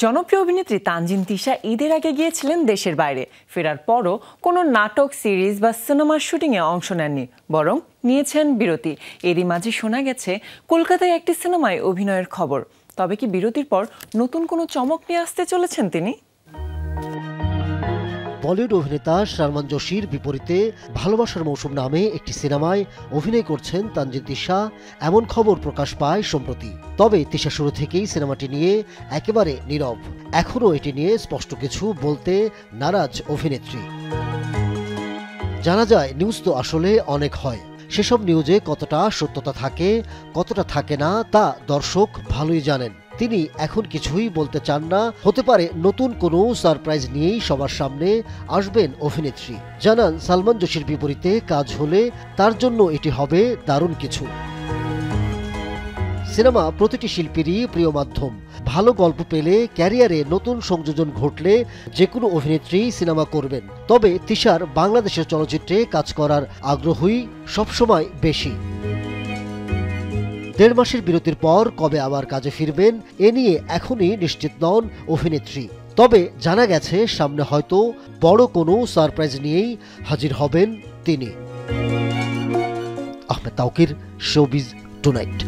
জনপ্রিয় অভিনেত্রী তানজিন তিশা ঈদের আগে গিয়েছিলেন দেশের বাইরে। ফেরার পরও কোনো নাটক, সিরিজ বা সিনেমার শুটিংয়ে অংশ নেননি, বরং নিয়েছেন বিরতি। এরই মাঝে শোনা গেছে কলকাতায় একটি সিনেমায় অভিনয়ের খবর। তবে কি বিরতির পর নতুন কোনো চমক নিয়ে আসতে চলেছেন তিনি? বলিউড অভিনেতা সালমান জোশীর বিপরীতে ভালোবাসার মৌসুম নামে একটি সিনেমায় অভিনয় করছেন তানজিন তিশা, এমন খবর প্রকাশ পায় সম্প্রতি। তবে তিশা শুরু থেকেই সিনেমাটি নিয়ে একেবারে নীরব। এখনও এটি নিয়ে স্পষ্ট কিছু বলতে নারাজ অভিনেত্রী। জানা যায়, নিউজ তো আসলে অনেক হয়, সেসব নিউজে কতটা সত্যতা থাকে, কতটা থাকে না তা দর্শক ভালোই জানেন। তিনি এখন কিছুই বলতে চান না। হতে পারে নতুন কোনো সারপ্রাইজ নিয়েই সবার সামনে আসবেন অভিনেত্রী। জানান, সালমান জোশীর বিপরীতে কাজ হলে তার জন্য এটি হবে দারুণ কিছু। সিনেমা প্রতিটি শিল্পীরই প্রিয় মাধ্যম। ভালো গল্প পেলে, ক্যারিয়ারে নতুন সংযোজন ঘটলে যে কোনো অভিনেত্রী সিনেমা করবেন। তবে তিশার বাংলাদেশের চলচ্চিত্রে কাজ করার আগ্রহই সবসময় বেশি। ১.৫ মাসের বিরতির পর কবে আবার কাজে ফিরবেন এ নিয়ে এখনই নিশ্চিত নন অভিনেত্রী। তবে জানা গেছে, সামনে হয়তো বড় কোনো সারপ্রাইজ নিয়েই হাজির হবেন তিনি। Ahmed Tauquir, showbiz tonight.